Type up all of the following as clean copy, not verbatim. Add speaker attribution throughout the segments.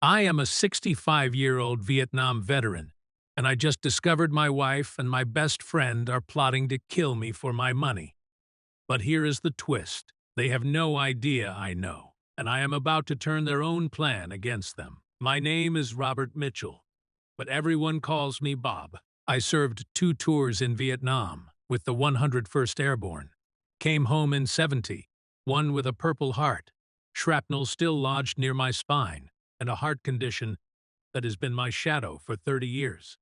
Speaker 1: I am a 65-year-old Vietnam veteran, and I just discovered my wife and my best friend are plotting to kill me for my money. But here is the twist. They have no idea I know, and I am about to turn their own plan against them. My name is Robert Mitchell, but everyone calls me Bob. I served 2 tours in Vietnam with the 101st Airborne. Came home in 70, one with a Purple Heart, shrapnel still lodged near my spine, and a heart condition that has been my shadow for 30 years.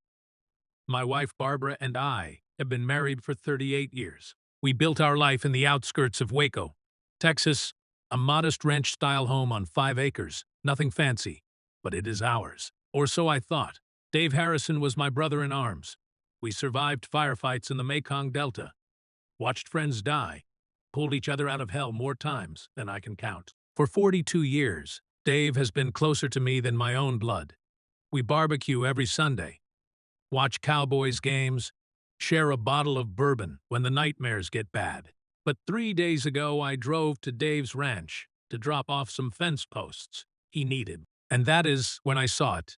Speaker 1: My wife Barbara and I have been married for 38 years. We built our life in the outskirts of Waco, Texas, a modest ranch-style home on 5 acres. Nothing fancy, but it is ours. Or so I thought. Dave Harrison was my brother-in-arms. We survived firefights in the Mekong Delta, watched friends die, pulled each other out of hell more times than I can count. For 42 years, Dave has been closer to me than my own blood. We barbecue every Sunday, watch Cowboys games, share a bottle of bourbon when the nightmares get bad. But 3 days ago, I drove to Dave's ranch to drop off some fence posts he needed. And that is when I saw it.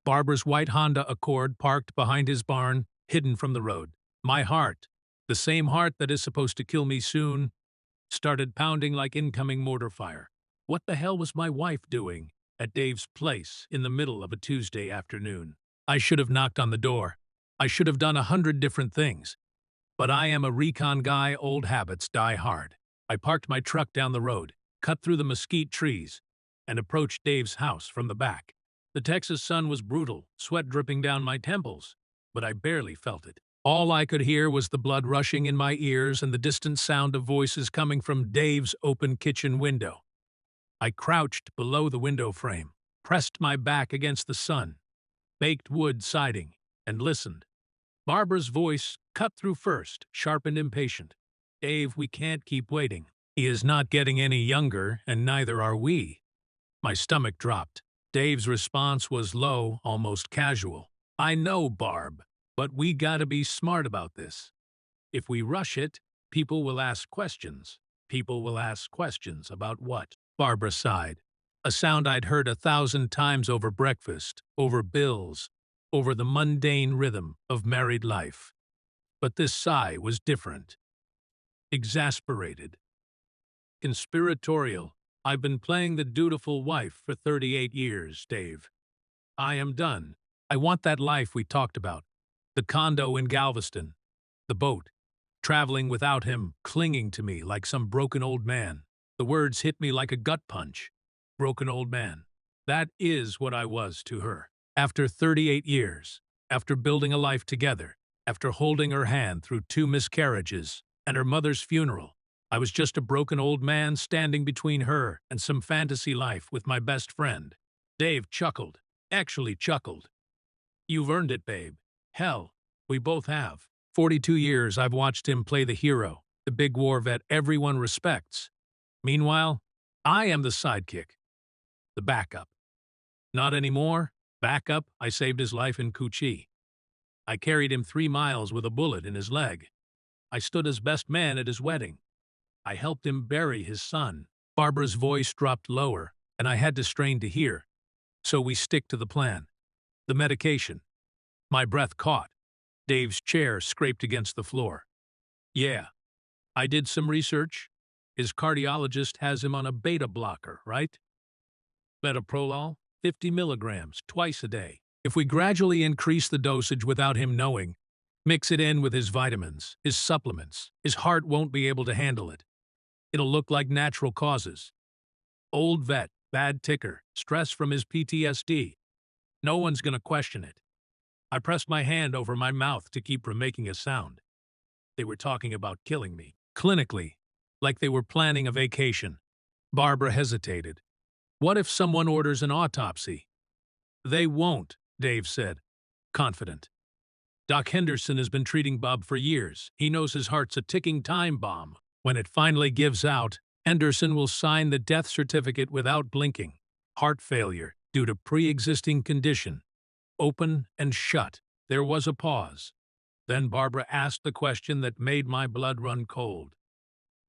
Speaker 1: Barbara's white Honda Accord parked behind his barn, hidden from the road. My heart, the same heart that is supposed to kill me soon, started pounding like incoming mortar fire. What the hell was my wife doing at Dave's place in the middle of a Tuesday afternoon? I should have knocked on the door. I should have done 100 different things. But I am a recon guy, old habits die hard. I parked my truck down the road, cut through the mesquite trees, and approached Dave's house from the back. The Texas sun was brutal, sweat dripping down my temples, but I barely felt it. All I could hear was the blood rushing in my ears and the distant sound of voices coming from Dave's open kitchen window. I crouched below the window frame, pressed my back against the sun, baked wood siding, and listened. Barbara's voice cut through first, sharp and impatient. "Dave, we can't keep waiting. He is not getting any younger, and neither are we." My stomach dropped. Dave's response was low, almost casual. "I know, Barb, but we gotta be smart about this. If we rush it, people will ask questions. People will ask questions about what?" Barbara sighed, a sound I'd heard 1,000 times over breakfast, over bills, over the mundane rhythm of married life. But this sigh was different. Exasperated. Conspiratorial. "I've been playing the dutiful wife for 38 years, Dave. I am done. I want that life we talked about. The condo in Galveston. The boat. Traveling without him, clinging to me like some broken old man." The words hit me like a gut punch. Broken old man. That is what I was to her. After 38 years, after building a life together, after holding her hand through 2 miscarriages and her mother's funeral, I was just a broken old man standing between her and some fantasy life with my best friend. Dave chuckled, actually chuckled. "You've earned it, babe. Hell, we both have. 42 years I've watched him play the hero, the big war vet everyone respects. Meanwhile, I am the sidekick, the backup. Not anymore. Backup, I saved his life in Cu Chi. I carried him 3 miles with a bullet in his leg. I stood as best man at his wedding. I helped him bury his son." Barbara's voice dropped lower, and I had to strain to hear. "So we stick to the plan. The medication." My breath caught. Dave's chair scraped against the floor. "Yeah. I did some research. His cardiologist has him on a beta blocker, right? Metoprolol, 50 milligrams, twice a day. If we gradually increase the dosage without him knowing, mix it in with his vitamins, his supplements, his heart won't be able to handle it. It'll look like natural causes. Old vet, bad ticker, stress from his PTSD. No one's gonna question it." I pressed my hand over my mouth to keep from making a sound. They were talking about killing me. Clinically, like they were planning a vacation. Barbara hesitated. "What if someone orders an autopsy?" "They won't," Dave said, confident. "Doc Henderson has been treating Bob for years. He knows his heart's a ticking time bomb. When it finally gives out, Henderson will sign the death certificate without blinking. Heart failure due to pre-existing condition. Open and shut." There was a pause. Then Barbara asked the question that made my blood run cold.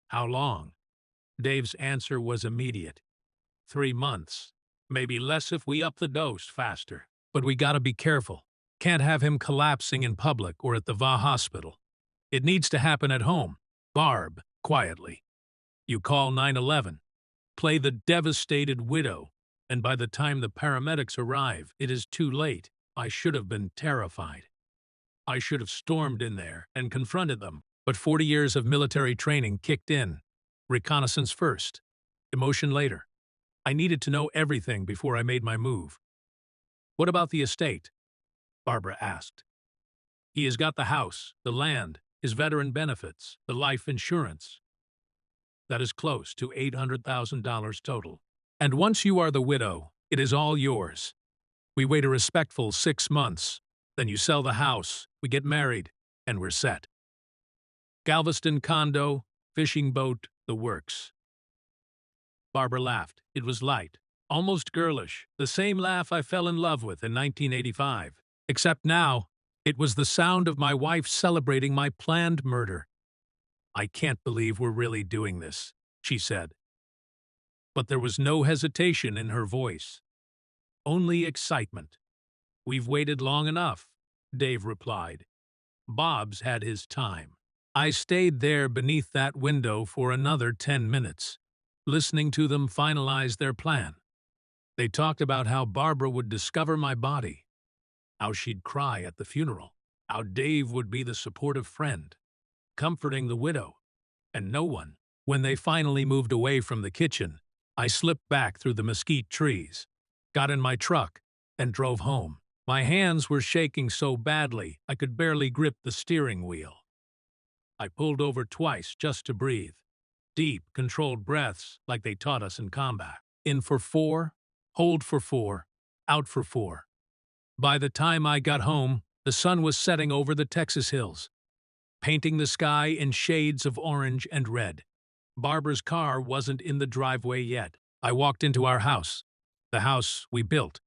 Speaker 1: "How long?" Dave's answer was immediate. 3 months, Maybe less if we up the dose faster. But we gotta be careful. Can't have him collapsing in public or at the VA hospital. It needs to happen at home. Barb, quietly. You call 911. Play the devastated widow, and by the time the paramedics arrive, it is too late. I should have been terrified. I should have stormed in there and confronted them. But 40 years of military training kicked in. Reconnaissance first. Emotion later. I needed to know everything before I made my move. What about the estate? Barbara asked. He has got the house, the land, his veteran benefits, the life insurance. That is close to $800,000 total. And once you are the widow, it is all yours. We wait a respectful 6 months. Then you sell the house, we get married, and we're set. Galveston condo, fishing boat, the works. Barbara laughed. It was light, almost girlish, the same laugh I fell in love with in 1985. Except now, it was the sound of my wife celebrating my planned murder. I can't believe we're really doing this, she said. But there was no hesitation in her voice. Only excitement. We've waited long enough, Dave replied. Bob's had his time. I stayed there beneath that window for another 10 minutes, listening to them finalize their plan. They talked about how Barbara would discover my body, how she'd cry at the funeral, how Dave would be the supportive friend, comforting the widow, and no one. When they finally moved away from the kitchen, I slipped back through the mesquite trees, got in my truck, and drove home. My hands were shaking so badly I could barely grip the steering wheel. I pulled over twice just to breathe. Deep, controlled breaths like they taught us in combat. In for 4, hold for 4, out for 4. By the time I got home, the sun was setting over the Texas hills, painting the sky in shades of orange and red. Barbara's car wasn't in the driveway yet. I walked into our house, the house we built,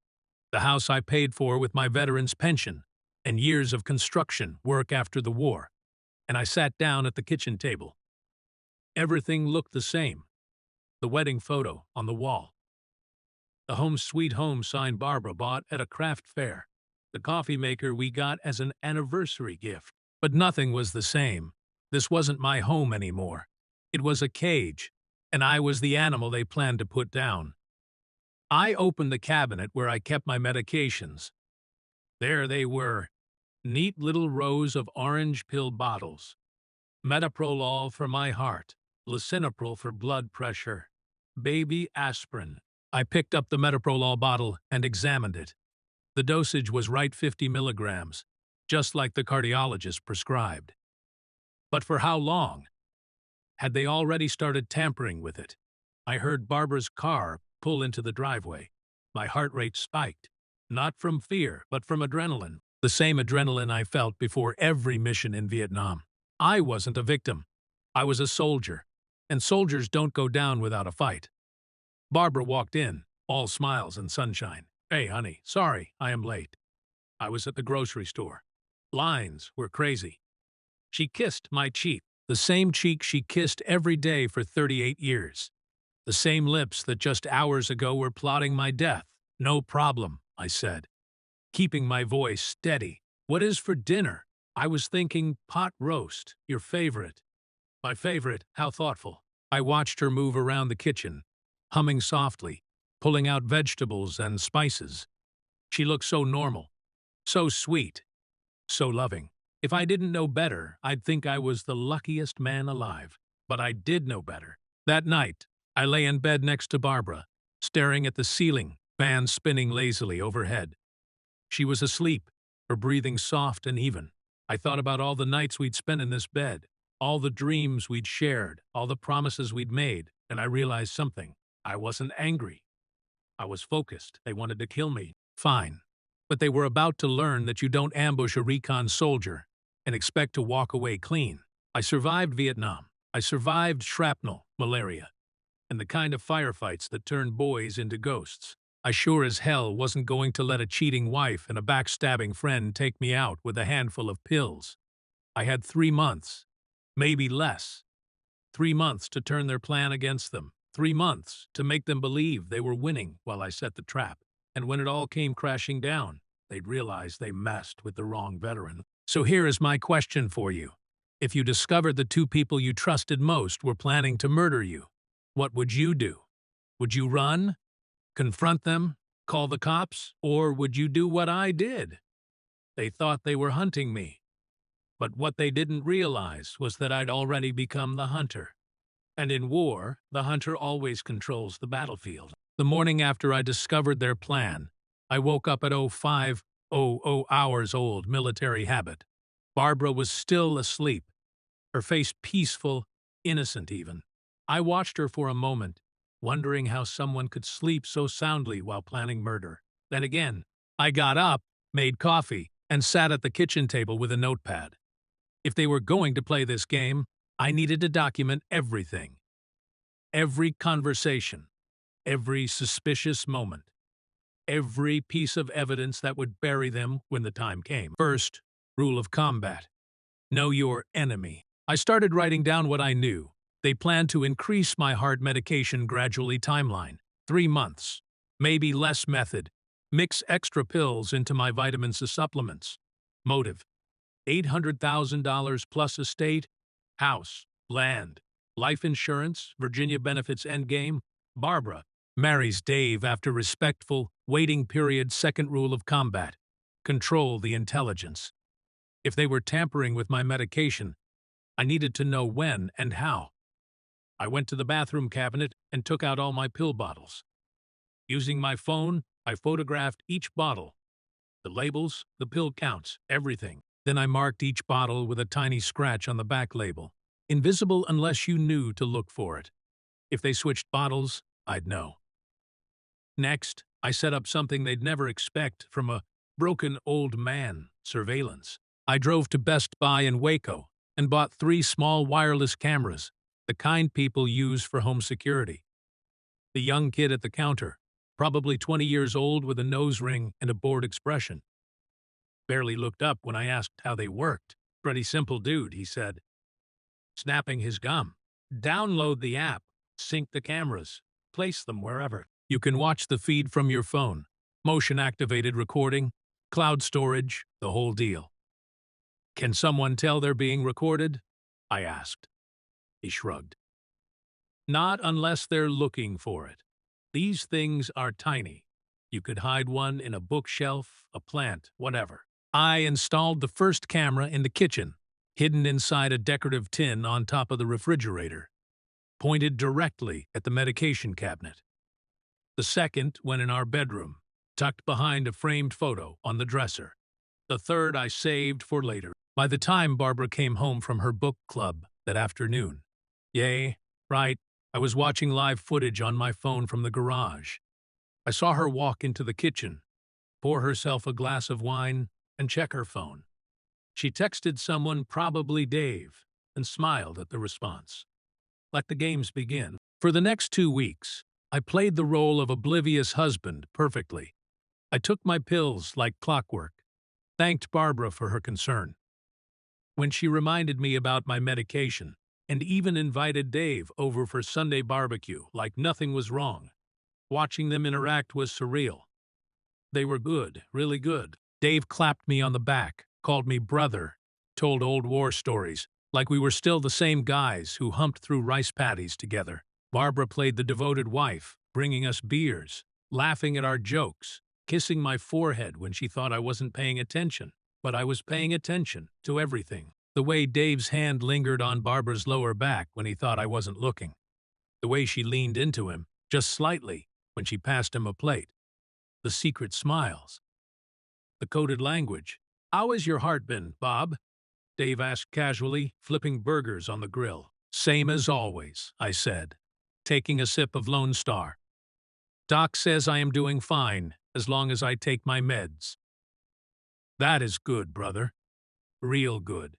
Speaker 1: the house I paid for with my veteran's pension and years of construction work after the war, and I sat down at the kitchen table. Everything looked the same. The wedding photo on the wall. The home sweet home sign Barbara bought at a craft fair. The coffee maker we got as an anniversary gift. But nothing was the same. This wasn't my home anymore. It was a cage, and I was the animal they planned to put down. I opened the cabinet where I kept my medications. There they were, neat little rows of orange pill bottles. Metoprolol for my heart, lisinopril for blood pressure, baby aspirin. I picked up the metoprolol bottle and examined it. The dosage was right 50 milligrams, just like the cardiologist prescribed. But for how long? Had they already started tampering with it? I heard Barbara's car pull into the driveway. My heart rate spiked, not from fear, but from adrenaline. The same adrenaline I felt before every mission in Vietnam. I wasn't a victim. I was a soldier, and soldiers don't go down without a fight. Barbara walked in, all smiles and sunshine. Hey, honey, sorry, I am late. I was at the grocery store. Lines were crazy. She kissed my cheek, the same cheek she kissed every day for 38 years. The same lips that just hours ago were plotting my death. No problem, I said, keeping my voice steady. What is for dinner? I was thinking pot roast, your favorite. My favorite, how thoughtful. I watched her move around the kitchen, humming softly, pulling out vegetables and spices. She looked so normal, so sweet, so loving. If I didn't know better, I'd think I was the luckiest man alive. But I did know better. That night, I lay in bed next to Barbara, staring at the ceiling, fan spinning lazily overhead. She was asleep, her breathing soft and even. I thought about all the nights we'd spent in this bed, all the dreams we'd shared, all the promises we'd made, and I realized something. I wasn't angry. I was focused. They wanted to kill me. Fine. But they were about to learn that you don't ambush a recon soldier and expect to walk away clean. I survived Vietnam. I survived shrapnel, malaria, and the kind of firefights that turned boys into ghosts. I sure as hell wasn't going to let a cheating wife and a backstabbing friend take me out with a handful of pills. I had 3 months, maybe less. 3 months to turn their plan against them. 3 months to make them believe they were winning while I set the trap. And when it all came crashing down, they'd realize they messed with the wrong veteran. So here is my question for you. If you discovered the two people you trusted most were planning to murder you, what would you do? Would you run? Confront them? Call the cops? Or would you do what I did? They thought they were hunting me. But what they didn't realize was that I'd already become the hunter. And in war, the hunter always controls the battlefield. The morning after I discovered their plan, I woke up at 05:00 hours old military habit. Barbara was still asleep, her face peaceful, innocent even. I watched her for a moment, wondering how someone could sleep so soundly while planning murder. Then again, I got up, made coffee, and sat at the kitchen table with a notepad. If they were going to play this game, I needed to document everything. Every conversation, every suspicious moment, every piece of evidence that would bury them when the time came. First, rule of combat. Know your enemy. I started writing down what I knew. They planned to increase my heart medication gradually timeline. 3 months. Maybe less method. Mix extra pills into my vitamins and supplements. Motive. $800,000 plus estate, house, land, life insurance, Virginia benefits endgame. Barbara marries Dave after respectful, waiting period. Second rule of combat. Control the intelligence. If they were tampering with my medication, I needed to know when and how. I went to the bathroom cabinet and took out all my pill bottles. Using my phone, I photographed each bottle. The labels, the pill counts, everything. Then I marked each bottle with a tiny scratch on the back label. Invisible unless you knew to look for it. If they switched bottles, I'd know. Next, I set up something they'd never expect from a broken old man, surveillance. I drove to Best Buy in Waco and bought 3 small wireless cameras, the kind people use for home security. The young kid at the counter, probably 20 years old with a nose ring and a bored expression, barely looked up when I asked how they worked. Pretty simple, dude, he said, snapping his gum. Download the app, sync the cameras, place them wherever. You can watch the feed from your phone, motion-activated recording, cloud storage, the whole deal. Can someone tell they're being recorded? I asked. He shrugged. Not unless they're looking for it. These things are tiny. You could hide one in a bookshelf, a plant, whatever. I installed the first camera in the kitchen, hidden inside a decorative tin on top of the refrigerator, pointed directly at the medication cabinet. The second went in our bedroom, tucked behind a framed photo on the dresser. The third I saved for later. By the time Barbara came home from her book club that afternoon, right, I was watching live footage on my phone from the garage. I saw her walk into the kitchen, pour herself a glass of wine, and check her phone. She texted someone, probably Dave, and smiled at the response. Let the games begin. For the next 2 weeks, I played the role of oblivious husband perfectly. I took my pills like clockwork, thanked Barbara for her concern. When she reminded me about my medication, and even invited Dave over for Sunday barbecue like nothing was wrong. Watching them interact was surreal. They were good, really good. Dave clapped me on the back, called me brother, told old war stories, like we were still the same guys who humped through rice paddies together. Barbara played the devoted wife, bringing us beers, laughing at our jokes, kissing my forehead when she thought I wasn't paying attention. But I was paying attention to everything. The way Dave's hand lingered on Barbara's lower back when he thought I wasn't looking. The way she leaned into him, just slightly, when she passed him a plate. The secret smiles. The coded language. How has your heart been, Bob? Dave asked casually, flipping burgers on the grill. Same as always, I said, taking a sip of Lone Star. Doc says I am doing fine, as long as I take my meds. That is good, brother. Real good.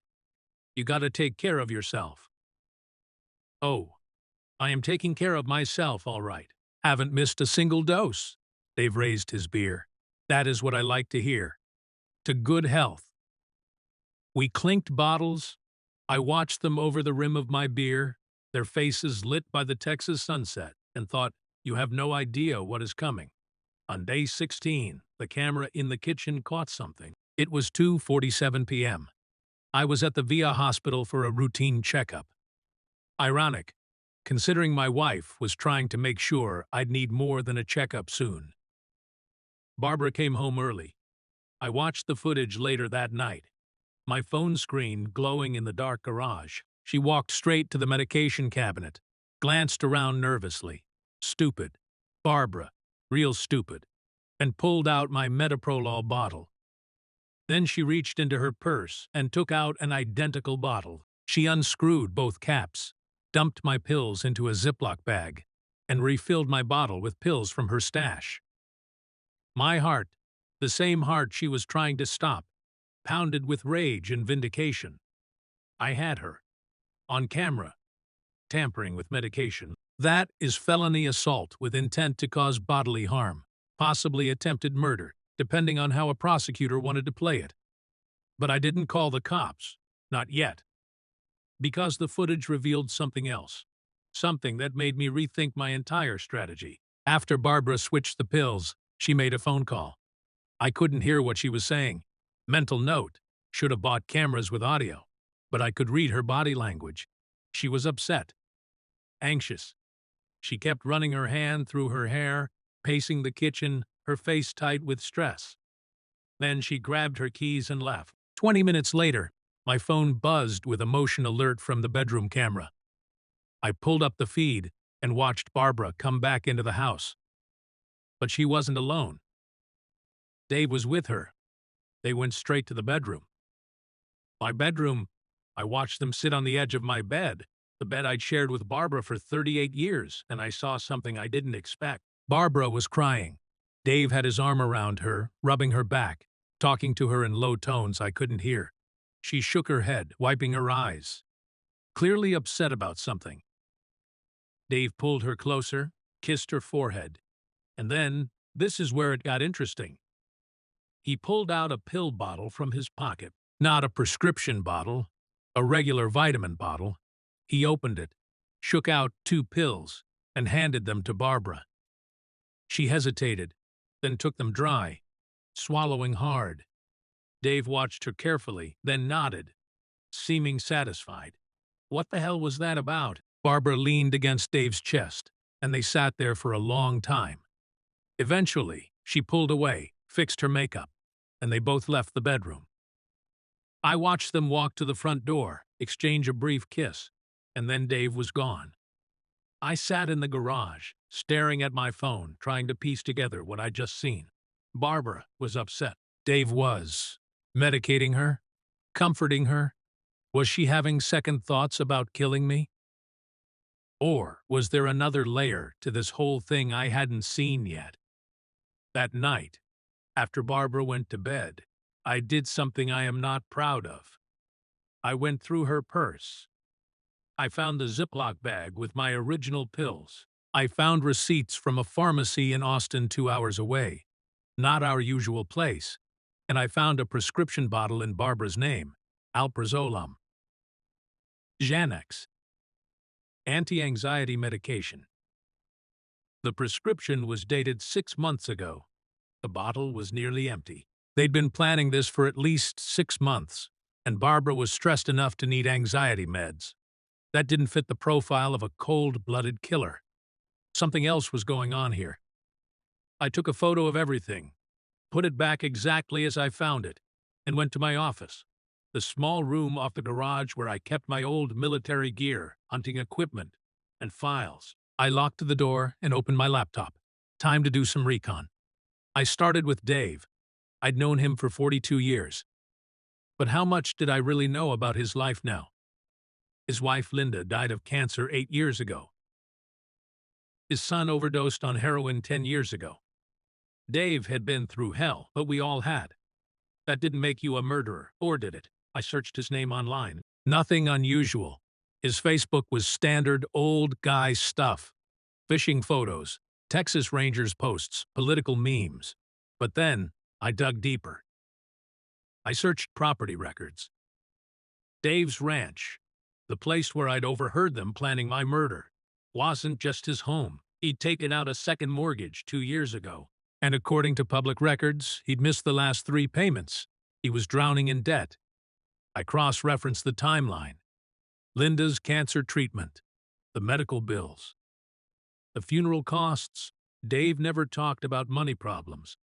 Speaker 1: You gotta take care of yourself. Oh, I am taking care of myself, all right. Haven't missed a single dose. Dave raised his beer. That is what I like to hear. To good health. We clinked bottles. I watched them over the rim of my beer, their faces lit by the Texas sunset. and thought, you have no idea what is coming. On day 16, the camera in the kitchen caught something. It was 2:47 p.m. I was at the VIA hospital for a routine checkup. Ironic, considering my wife was trying to make sure I'd need more than a checkup soon. Barbara came home early. I watched the footage later that night, my phone screen glowing in the dark garage. She walked straight to the medication cabinet, glanced around nervously. Stupid. Barbara. Real stupid. And pulled out my metoprolol bottle. Then she reached into her purse and took out an identical bottle. She unscrewed both caps, dumped my pills into a Ziploc bag, and refilled my bottle with pills from her stash. My heart, the same heart she was trying to stop, pounded with rage and vindication. I had her. On camera. Tampering with medication. That is felony assault with intent to cause bodily harm, possibly attempted murder, depending on how a prosecutor wanted to play it. But I didn't call the cops. Not yet. Because the footage revealed something else. Something that made me rethink my entire strategy. After Barbara switched the pills, she made a phone call. I couldn't hear what she was saying. Mental note, should have bought cameras with audio. But I could read her body language. She was upset. Anxious. She kept running her hand through her hair, pacing the kitchen, her face tight with stress. Then she grabbed her keys and left. 20 minutes later, my phone buzzed with a motion alert from the bedroom camera. I pulled up the feed and watched Barbara come back into the house. But she wasn't alone. Dave was with her. They went straight to the bedroom. My bedroom, I watched them sit on the edge of my bed, the bed I'd shared with Barbara for 38 years, and I saw something I didn't expect. Barbara was crying. Dave had his arm around her, rubbing her back, talking to her in low tones I couldn't hear. She shook her head, wiping her eyes, clearly upset about something. Dave pulled her closer, kissed her forehead, and then, this is where it got interesting. He pulled out a pill bottle from his pocket. Not a prescription bottle, a regular vitamin bottle. He opened it, shook out 2 pills, and handed them to Barbara. She hesitated, then took them dry, swallowing hard. Dave watched her carefully, then nodded, seeming satisfied. What the hell was that about? Barbara leaned against Dave's chest, and they sat there for a long time. Eventually, she pulled away, fixed her makeup, and they both left the bedroom. I watched them walk to the front door, exchange a brief kiss, and then Dave was gone. I sat in the garage, staring at my phone, trying to piece together what I'd just seen. Barbara was upset. Dave was medicating her, comforting her. Was she having second thoughts about killing me? Or was there another layer to this whole thing I hadn't seen yet? That night, after Barbara went to bed, I did something I am not proud of. I went through her purse. I found the Ziploc bag with my original pills. I found receipts from a pharmacy in Austin 2 hours away, not our usual place, and I found a prescription bottle in Barbara's name, alprazolam. Xanax. Anti-anxiety medication. The prescription was dated 6 months ago. The bottle was nearly empty. They'd been planning this for at least 6 months, and Barbara was stressed enough to need anxiety meds. That didn't fit the profile of a cold-blooded killer. Something else was going on here. I took a photo of everything, put it back exactly as I found it, and went to my office, the small room off the garage where I kept my old military gear, hunting equipment, and files. I locked the door and opened my laptop. Time to do some recon. I started with Dave. I'd known him for 42 years. But how much did I really know about his life now? His wife, Linda, died of cancer 8 years ago. His son overdosed on heroin 10 years ago. Dave had been through hell, but we all had. That didn't make you a murderer, or did it? I searched his name online. Nothing unusual. His Facebook was standard old guy stuff. Fishing photos, Texas Rangers posts, political memes. But then, I dug deeper. I searched property records. Dave's ranch, the place where I'd overheard them planning my murder, wasn't just his home. He'd taken out a second mortgage 2 years ago, and according to public records, he'd missed the last 3 payments. He was drowning in debt. I cross-referenced the timeline. Linda's cancer treatment, the medical bills, the funeral costs. Dave never talked about money problems,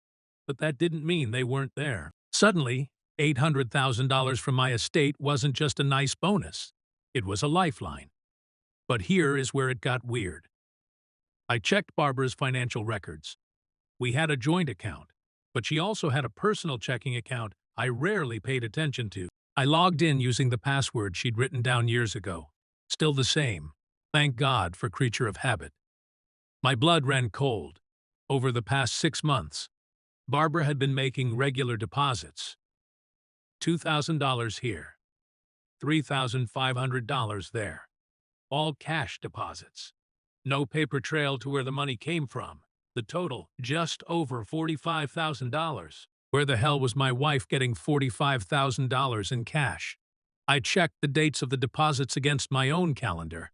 Speaker 1: but that didn't mean they weren't there. Suddenly, $800,000 from my estate wasn't just a nice bonus. It was a lifeline. But here is where it got weird. I checked Barbara's financial records. We had a joint account, but she also had a personal checking account I rarely paid attention to. I logged in using the password she'd written down years ago. Still the same. Thank God for creature of habit. My blood ran cold. Over the past 6 months, Barbara had been making regular deposits. $2,000 here, $3,500 there. All cash deposits. No paper trail to where the money came from. The total, just over $45,000. Where the hell was my wife getting $45,000 in cash? I checked the dates of the deposits against my own calendar.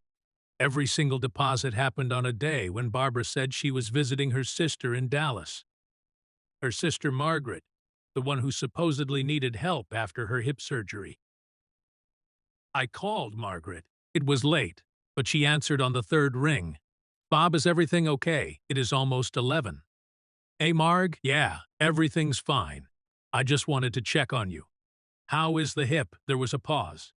Speaker 1: Every single deposit happened on a day when Barbara said she was visiting her sister in Dallas. Her sister Margaret, the one who supposedly needed help after her hip surgery. I called Margaret. It was late, but she answered on the third ring. Bob, is everything okay? It is almost 11. Hey, Marg? Yeah, everything's fine. I just wanted to check on you. How is the hip? There was a pause.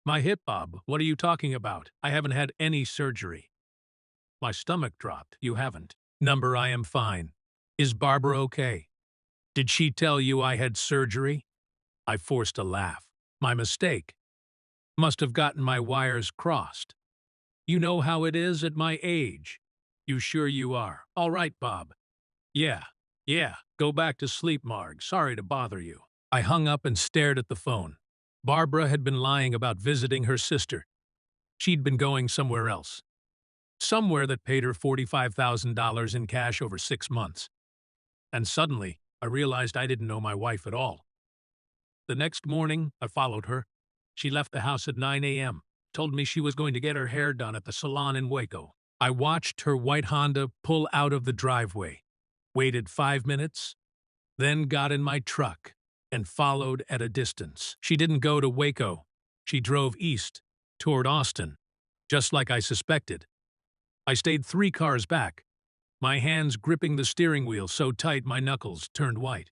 Speaker 1: My hip, Bob? What are you talking about? I haven't had any surgery. My stomach dropped. You haven't. Number, I am fine. Is Barbara okay? Did she tell you I had surgery? I forced a laugh. My mistake. Must have gotten my wires crossed. You know how it is at my age. You sure you are? All right, Bob. Yeah. Go back to sleep, Marg. Sorry to bother you. I hung up and stared at the phone. Barbara had been lying about visiting her sister. She'd been going somewhere else. Somewhere that paid her $45,000 in cash over 6 months. And suddenly, I realized I didn't know my wife at all. The next morning, I followed her. She left the house at 9 a.m., told me she was going to get her hair done at the salon in Waco. I watched her white Honda pull out of the driveway, waited 5 minutes, then got in my truck and followed at a distance. She didn't go to Waco. She drove east, toward Austin, just like I suspected. I stayed 3 cars back, my hands gripping the steering wheel so tight my knuckles turned white.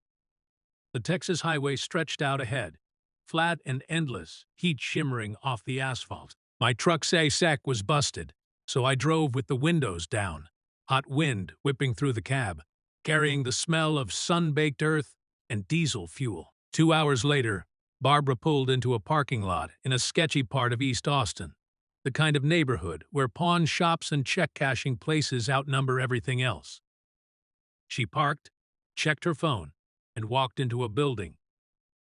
Speaker 1: The Texas highway stretched out ahead, flat and endless, heat shimmering off the asphalt. My truck's ASAC was busted, so I drove with the windows down, hot wind whipping through the cab, carrying the smell of sun-baked earth and diesel fuel. 2 hours later, Barbara pulled into a parking lot in a sketchy part of East Austin, the kind of neighborhood where pawn shops and check-cashing places outnumber everything else. She parked, checked her phone, and walked into a building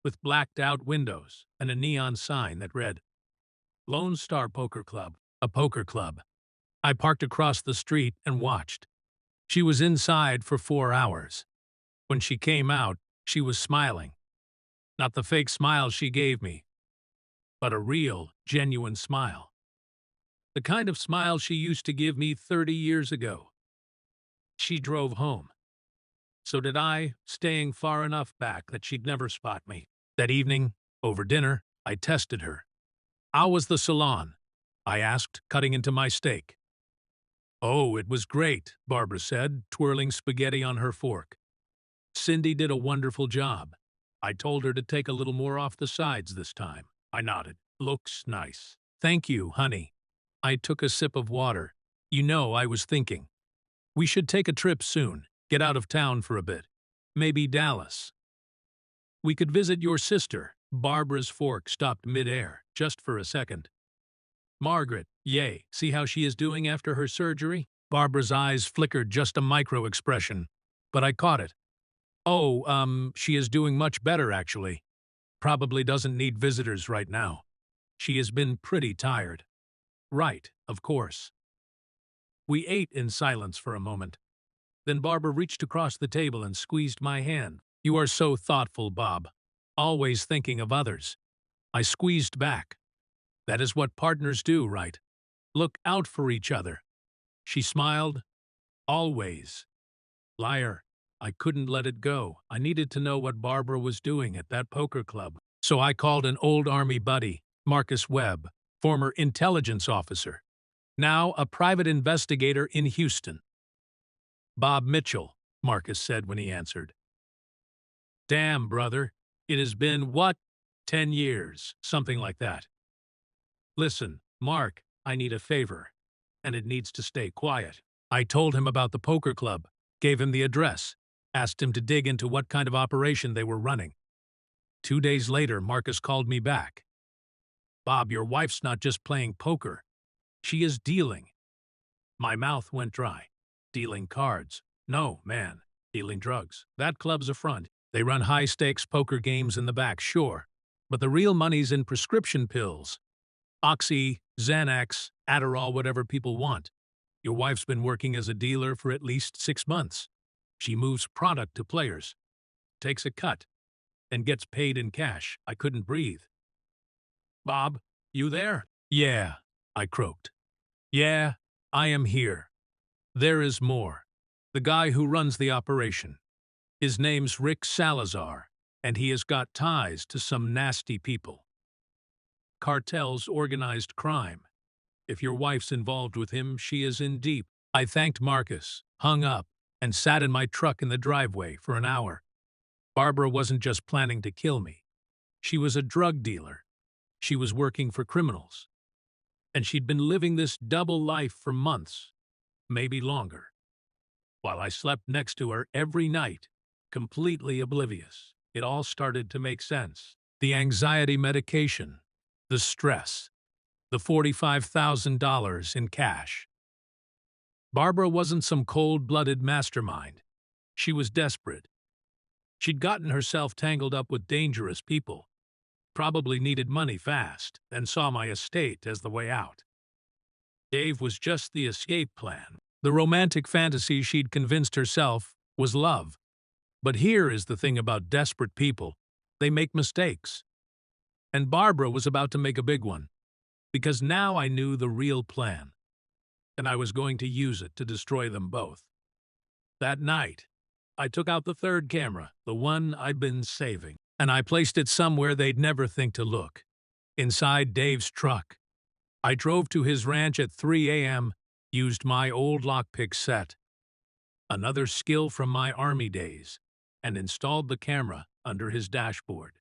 Speaker 1: with blacked-out windows and a neon sign that read, Lone Star Poker Club, a poker club. I parked across the street and watched. She was inside for 4 hours. When she came out, she was smiling. Not the fake smile she gave me, but a real, genuine smile. The kind of smile she used to give me 30 years ago. She drove home. So did I, staying far enough back that she'd never spot me. That evening, over dinner, I tested her. How was the salon? I asked, cutting into my steak. Oh, it was great, Barbara said, twirling spaghetti on her fork. Cindy did a wonderful job. I told her to take a little more off the sides this time. I nodded. Looks nice. Thank you, honey. I took a sip of water. You know, I was thinking. We should take a trip soon. Get out of town for a bit. Maybe Dallas. We could visit your sister. Barbara's fork stopped mid-air, just for a second. Margaret, yay. See how she is doing after her surgery? Barbara's eyes flickered just a micro-expression, but I caught it. Oh, she is doing much better, actually. Probably doesn't need visitors right now. She has been pretty tired. Right, of course. We ate in silence for a moment. Then Barbara reached across the table and squeezed my hand. You are so thoughtful, Bob. Always thinking of others. I squeezed back. That is what partners do, right? Look out for each other. She smiled, Always. Liar. I couldn't let it go. I needed to know what Barbara was doing at that poker club. So I called an old Army buddy, Marcus Webb, former intelligence officer, now a private investigator in Houston. Bob Mitchell, Marcus said when he answered. Damn, brother. It has been, what, 10 years, something like that. Listen, Mark, I need a favor, and it needs to stay quiet. I told him about the poker club, gave him the address, asked him to dig into what kind of operation they were running. 2 days later, Marcus called me back. Bob, your wife's not just playing poker. She is dealing. My mouth went dry. Dealing cards. No, man. Dealing drugs. That club's a front. They run high-stakes poker games in the back, sure. But the real money's in prescription pills. Oxy, Xanax, Adderall, whatever people want. Your wife's been working as a dealer for at least 6 months. She moves product to players, takes a cut, and gets paid in cash. I couldn't breathe. Bob, you there? Yeah, I croaked. Yeah, I am here. There is more. The guy who runs the operation. His name's Rick Salazar, and he has got ties to some nasty people. Cartels, organized crime. If your wife's involved with him, she is in deep. I thanked Marcus, hung up, and sat in my truck in the driveway for an hour. Barbara wasn't just planning to kill me. She was a drug dealer. She was working for criminals. And she'd been living this double life for months, maybe longer, while I slept next to her every night, completely oblivious. It all started to make sense. The anxiety medication, the stress, the $45,000 in cash. Barbara wasn't some cold-blooded mastermind. She was desperate. She'd gotten herself tangled up with dangerous people, probably needed money fast, and saw my estate as the way out. Dave was just the escape plan. The romantic fantasy she'd convinced herself was love. But here is the thing about desperate people. They make mistakes. And Barbara was about to make a big one, because now I knew the real plan, and I was going to use it to destroy them both. That night, I took out the third camera, the one I'd been saving, and I placed it somewhere they'd never think to look, inside Dave's truck. I drove to his ranch at 3 a.m., used my old lockpick set, another skill from my Army days, and installed the camera under his dashboard.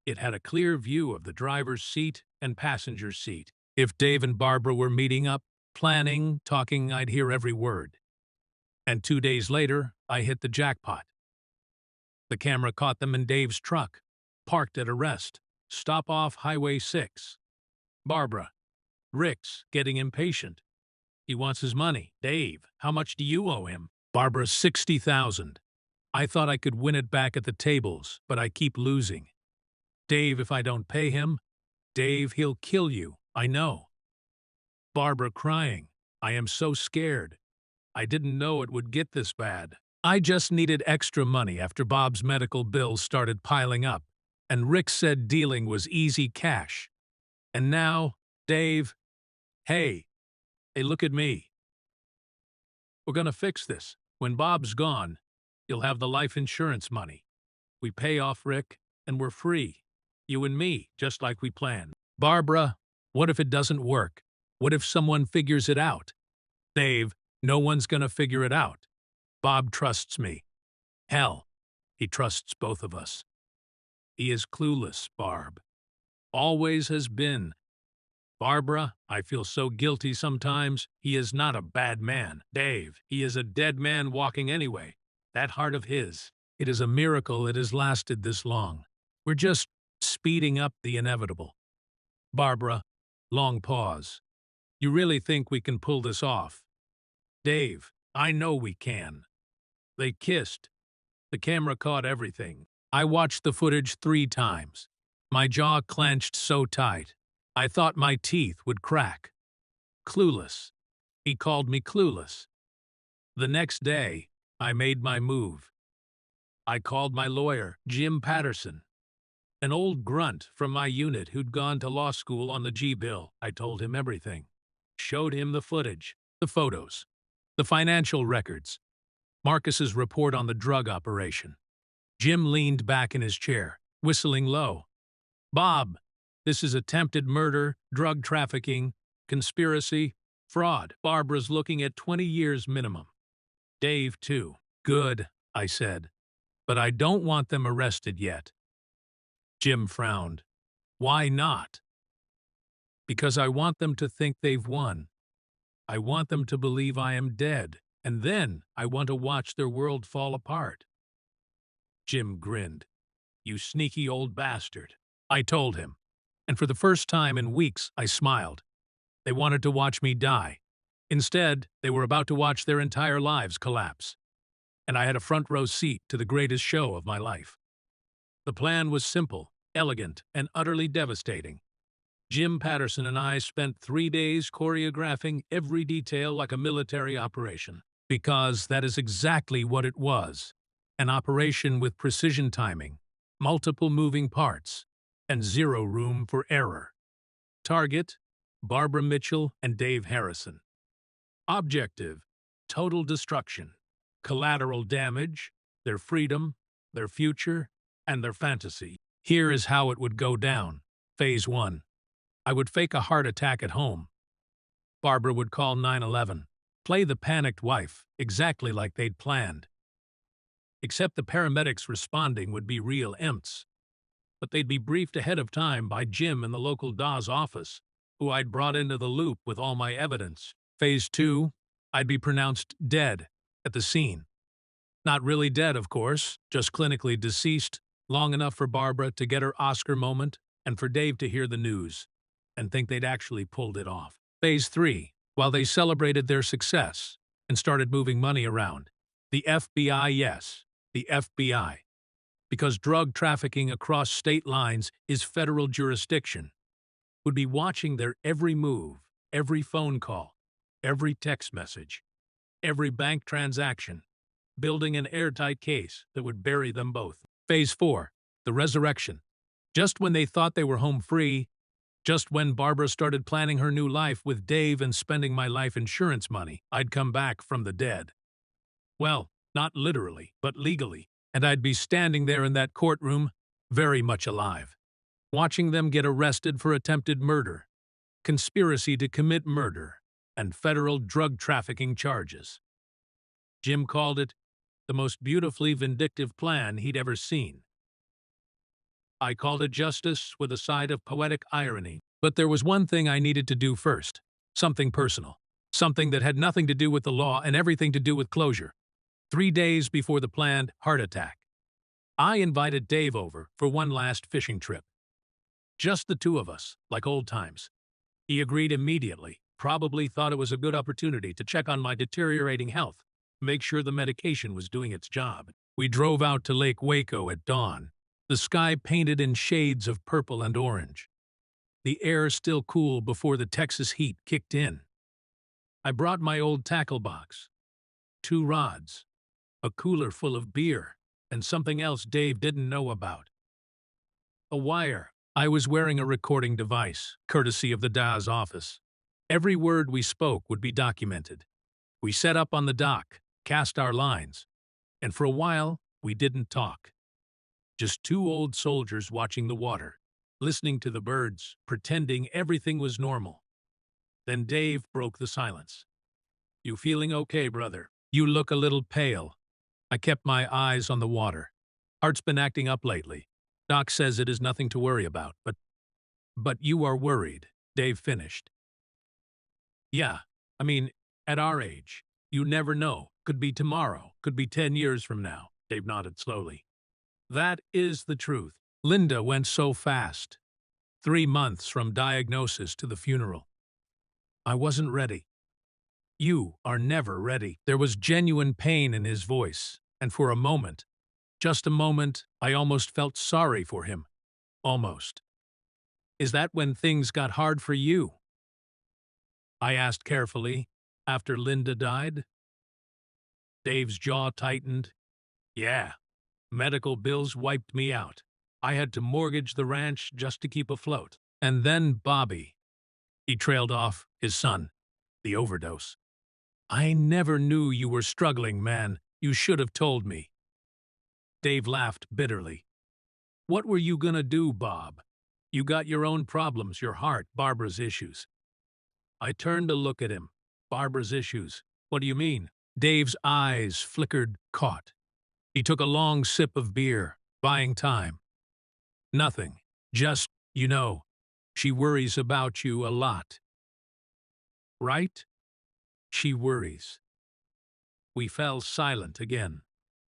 Speaker 1: It had a clear view of the driver's seat and passenger seat. If Dave and Barbara were meeting up, planning, talking, I'd hear every word. And 2 days later, I hit the jackpot. The camera caught them in Dave's truck, parked at a rest, stop off Highway 6. Barbara. Rick's getting impatient. He wants his money. Dave, how much do you owe him? Barbara, $60,000. I thought I could win it back at the tables, but I keep losing. Dave, if I don't pay him, Dave, he'll kill you. I know. Barbara crying. I am so scared. I didn't know it would get this bad. I just needed extra money after Bob's medical bills started piling up, and Rick said dealing was easy cash. And now, Dave, hey, look at me. We're gonna fix this. When Bob's gone, you'll have the life insurance money. We pay off Rick, and we're free. You and me, just like we planned. Barbara, what if it doesn't work? What if someone figures it out? Dave, no one's gonna figure it out. Bob trusts me. Hell, he trusts both of us. He is clueless, Barb. Always has been. Barbara, I feel so guilty sometimes. He is not a bad man. Dave, he is a dead man walking anyway. That heart of his. It is a miracle it has lasted this long. We're just speeding up the inevitable. Barbara, long pause. You really think we can pull this off? Dave, I know we can. They kissed. The camera caught everything. I watched the footage 3 times. My jaw clenched so tight. I thought my teeth would crack. Clueless. He called me clueless. The next day, I made my move. I called my lawyer, Jim Patterson, an old grunt from my unit who'd gone to law school on the G-bill. I told him everything. Showed him the footage, the photos. The financial records. Marcus's report on the drug operation. Jim leaned back in his chair, whistling low. Bob, this is attempted murder, drug trafficking, conspiracy, fraud. Barbara's looking at 20 years minimum. Dave, too. Good, I said. But I don't want them arrested yet. Jim frowned. Why not? Because I want them to think they've won. I want them to believe I am dead, and then I want to watch their world fall apart. Jim grinned. You sneaky old bastard, I told him. And for the first time in weeks, I smiled. They wanted to watch me die. Instead, they were about to watch their entire lives collapse. And I had a front row seat to the greatest show of my life. The plan was simple, elegant, and utterly devastating. Jim Patterson and I spent 3 days choreographing every detail like a military operation, because that is exactly what it was. An operation with precision timing, multiple moving parts, and zero room for error. Target, Barbara Mitchell and Dave Harrison. Objective, total destruction. Collateral damage, their freedom, their future, and their fantasy. Here is how it would go down. Phase 1. I would fake a heart attack at home. Barbara would call 911, play the panicked wife, exactly like they'd planned. Except the paramedics responding would be real imps. But they'd be briefed ahead of time by Jim in the local Dawes office, who I'd brought into the loop with all my evidence. Phase 2, I'd be pronounced dead at the scene. Not really dead, of course, just clinically deceased, long enough for Barbara to get her Oscar moment and for Dave to hear the news and think they'd actually pulled it off. Phase 3, while they celebrated their success and started moving money around. The FBI, yes, the FBI. Because drug trafficking across state lines is federal jurisdiction, would be watching their every move, every phone call, every text message, every bank transaction, building an airtight case that would bury them both. Phase 4, the resurrection. Just when they thought they were home free, just when Barbara started planning her new life with Dave and spending my life insurance money, I'd come back from the dead. Well, not literally, but legally, and I'd be standing there in that courtroom, very much alive, watching them get arrested for attempted murder, conspiracy to commit murder, and federal drug trafficking charges. Jim called it the most beautifully vindictive plan he'd ever seen. I called it justice with a side of poetic irony. But there was one thing I needed to do first, something personal, something that had nothing to do with the law and everything to do with closure. 3 days before the planned heart attack, I invited Dave over for one last fishing trip. Just the two of us, like old times. He agreed immediately, probably thought it was a good opportunity to check on my deteriorating health, make sure the medication was doing its job. We drove out to Lake Waco at dawn, the sky painted in shades of purple and orange. The air still cool before the Texas heat kicked in. I brought my old tackle box, 2 rods, a cooler full of beer, and something else Dave didn't know about. A wire. I was wearing a recording device, courtesy of the Dawes office. Every word we spoke would be documented. We set up on the dock, cast our lines, and for a while, we didn't talk. Just 2 old soldiers watching the water, listening to the birds, pretending everything was normal. Then Dave broke the silence. You feeling okay, brother? You look a little pale. I kept my eyes on the water. Heart's been acting up lately. Doc says it is nothing to worry about, but you are worried, Dave finished. Yeah, I mean, at our age, you never know. Could be tomorrow, could be 10 years from now, Dave nodded slowly. That is the truth. Linda went so fast. 3 months from diagnosis to the funeral. I wasn't ready. You are never ready. There was genuine pain in his voice, and for a moment, just a moment, I almost felt sorry for him. Almost. Is that when things got hard for you? I asked carefully, after Linda died. Dave's jaw tightened. Yeah, medical bills wiped me out. I had to mortgage the ranch just to keep afloat. And then Bobby. He trailed off, his son, the overdose. I never knew you were struggling, man. You should have told me. Dave laughed bitterly. What were you gonna do, Bob? You got your own problems, your heart, Barbara's issues. I turned to look at him. Barbara's issues. What do you mean? Dave's eyes flickered, caught. He took a long sip of beer, buying time. Nothing. Just, she worries about you a lot. Right? She worries. We fell silent again.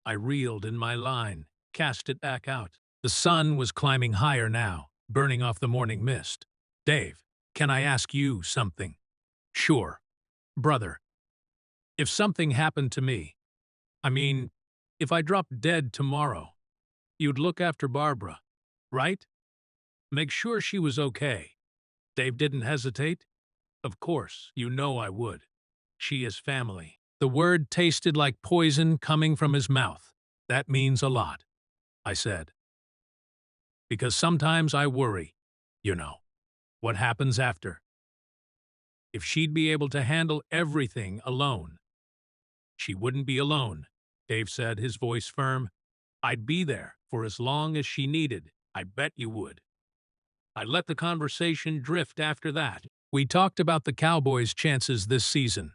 Speaker 1: I reeled in my line, cast it back out. The sun was climbing higher now, burning off the morning mist. Dave, can I ask you something? Sure. Brother, if something happened to me, if I dropped dead tomorrow, you'd look after Barbara, right? Make sure she was okay. Dave didn't hesitate. Of course, you know I would. She is family. The word tasted like poison coming from his mouth. That means a lot, I said. Because sometimes I worry, what happens after. If she'd be able to handle everything alone. She wouldn't be alone, Dave said, his voice firm. I'd be there for as long as she needed. I bet you would. I let the conversation drift after that. We talked about the Cowboys' chances this season,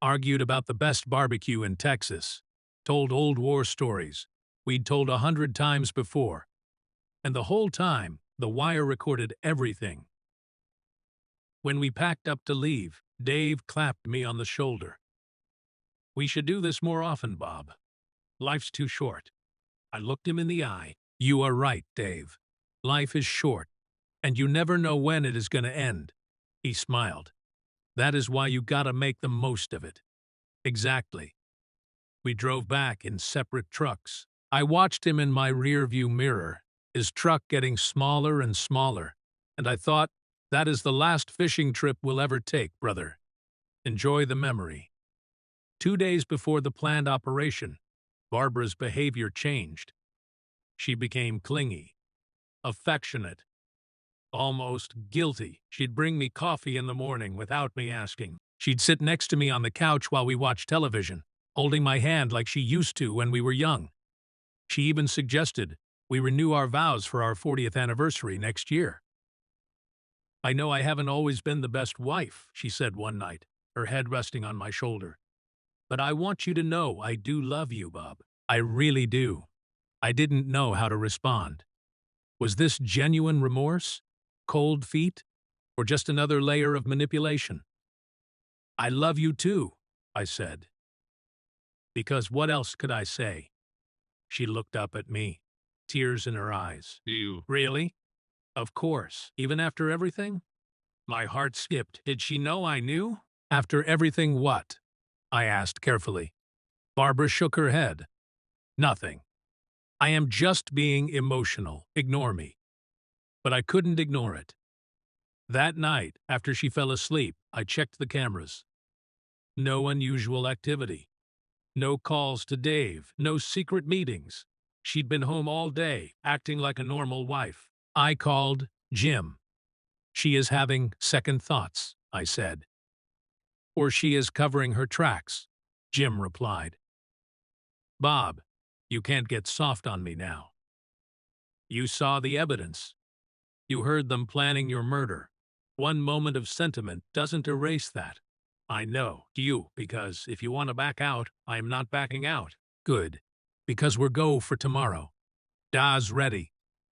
Speaker 1: argued about the best barbecue in Texas, told old war stories we'd told 100 times before, and the whole time, the wire recorded everything. When we packed up to leave, Dave clapped me on the shoulder. We should do this more often, Bob. Life's too short. I looked him in the eye. You are right, Dave. Life is short, and you never know when it is going to end. He smiled. That is why you gotta make the most of it. Exactly. We drove back in separate trucks. I watched him in my rearview mirror, his truck getting smaller and smaller, and I thought, that is the last fishing trip we'll ever take, brother. Enjoy the memory. 2 days before the planned operation, Barbara's behavior changed. She became clingy, affectionate, almost guilty. She'd bring me coffee in the morning without me asking. She'd sit next to me on the couch while we watched television, holding my hand like she used to when we were young. She even suggested we renew our vows for our 40th anniversary next year. I know I haven't always been the best wife, she said one night, her head resting on my shoulder. But I want you to know I do love you, Bob. I really do. I didn't know how to respond. Was this genuine remorse? Cold feet? Or just another layer of manipulation? I love you too, I said. Because what else could I say? She looked up at me, tears in her eyes. You really? Of course. Even after everything? My heart skipped. Did she know I knew? After everything what? I asked carefully. Barbara shook her head. Nothing. I am just being emotional. Ignore me. But I couldn't ignore it. That night, after she fell asleep, I checked the cameras. No unusual activity. No calls to Dave. No secret meetings. She'd been home all day, acting like a normal wife. I called Jim. She is having second thoughts, I said. Or she is covering her tracks, Jim replied. Bob, you can't get soft on me now. You saw the evidence. You heard them planning your murder. One moment of sentiment doesn't erase that. I know, because if you want to back out, I am not backing out. Good, because we're go for tomorrow. DA's ready.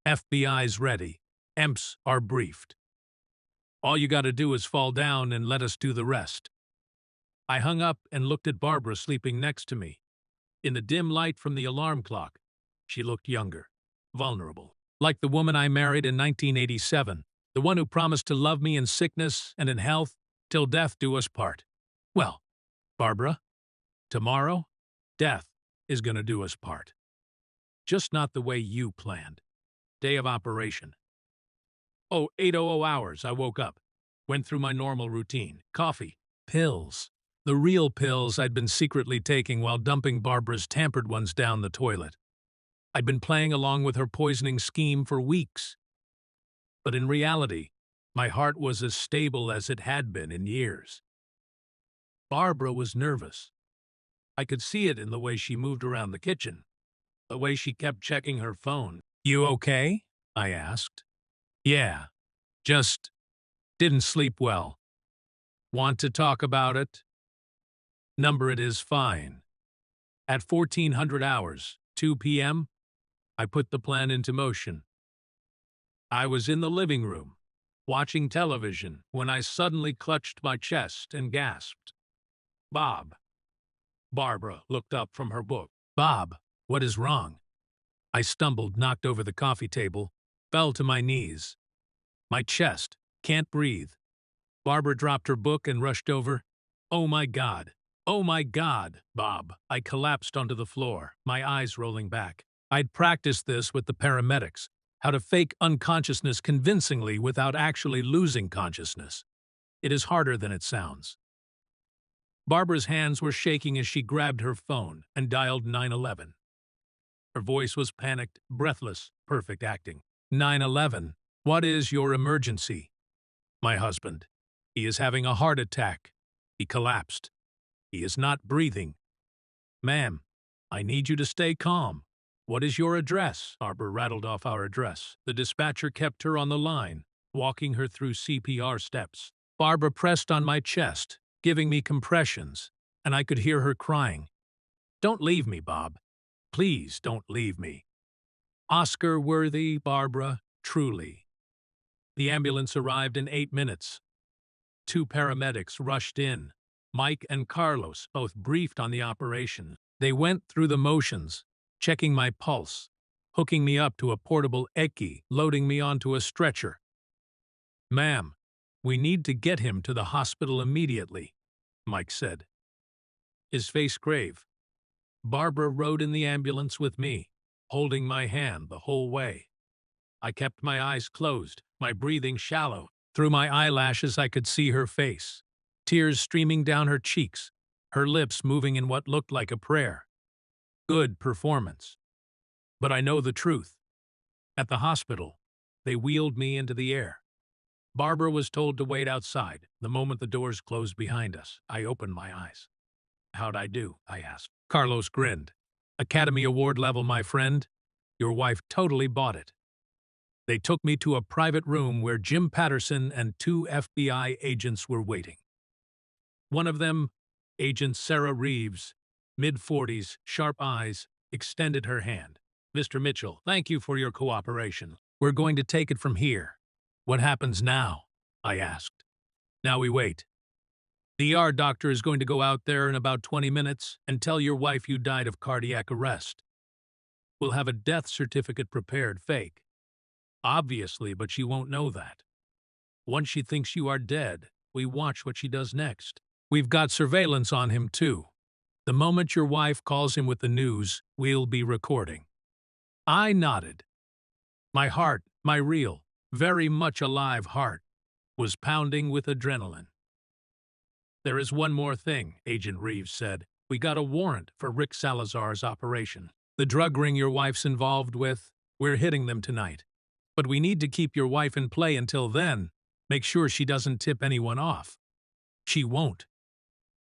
Speaker 1: FBI's ready. EMPs are briefed. All you gotta do is fall down and let us do the rest. I hung up and looked at Barbara sleeping next to me. In the dim light from the alarm clock, she looked younger, vulnerable. Like the woman I married in 1987, the one who promised to love me in sickness and in health, till death do us part. Well, Barbara, tomorrow, death is gonna do us part. Just not the way you planned. Day of operation. 8:00 hours, I woke up. Went through my normal routine. Coffee. Pills. The real pills I'd been secretly taking while dumping Barbara's tampered ones down the toilet. I'd been playing along with her poisoning scheme for weeks. But in reality, my heart was as stable as it had been in years. Barbara was nervous. I could see it in the way she moved around the kitchen, the way she kept checking her phone. "You okay?" I asked. "Yeah, just didn't sleep well. Want to talk about it?" "Number it is fine." At 1400 hours, 2 p.m., I put the plan into motion. I was in the living room, watching television, when I suddenly clutched my chest and gasped. "Bob." Barbara looked up from her book. "Bob, what is wrong?" I stumbled, knocked over the coffee table, fell to my knees. My chest, can't breathe. Barbara dropped her book and rushed over. "Oh my God! Oh my God, Bob!" I collapsed onto the floor, my eyes rolling back. I'd practiced this with the paramedics, how to fake unconsciousness convincingly without actually losing consciousness. It is harder than it sounds. Barbara's hands were shaking as she grabbed her phone and dialed 911. Her voice was panicked, breathless, perfect acting. "911, what is your emergency?" "My husband. He is having a heart attack. He collapsed. He is not breathing." "Ma'am, I need you to stay calm. What is your address?" Barbara rattled off our address. The dispatcher kept her on the line, walking her through CPR steps. Barbara pressed on my chest, giving me compressions, and I could hear her crying. "Don't leave me, Bob. Please don't leave me." Oscar-worthy, Barbara, truly. The ambulance arrived in 8 minutes. 2 paramedics rushed in. Mike and Carlos both briefed on the operation. They went through the motions, checking my pulse, hooking me up to a portable ECMO, loading me onto a stretcher. "Ma'am, we need to get him to the hospital immediately," Mike said, his face grave. Barbara rode in the ambulance with me, holding my hand the whole way. I kept my eyes closed, my breathing shallow. Through my eyelashes I could see her face, tears streaming down her cheeks, her lips moving in what looked like a prayer. Good performance. But I know the truth. At the hospital, they wheeled me into the air. Barbara was told to wait outside. The moment the doors closed behind us, I opened my eyes. "How'd I do?" I asked. Carlos grinned. "Academy Award level, my friend. Your wife totally bought it." They took me to a private room where Jim Patterson and 2 FBI agents were waiting. One of them, Agent Sarah Reeves, mid-40s, sharp eyes, extended her hand. "Mr. Mitchell, thank you for your cooperation. We're going to take it from here." "What happens now?" I asked. "Now we wait. The ER doctor is going to go out there in about 20 minutes and tell your wife you died of cardiac arrest. We'll have a death certificate prepared, fake. Obviously, but she won't know that. Once she thinks you are dead, we watch what she does next. We've got surveillance on him, too. The moment your wife calls him with the news, we'll be recording." I nodded. My heart, my real, very much alive heart, was pounding with adrenaline. "There is one more thing," Agent Reeves said. "We got a warrant for Rick Salazar's operation. The drug ring your wife's involved with, we're hitting them tonight. But we need to keep your wife in play until then. Make sure she doesn't tip anyone off." "She won't,"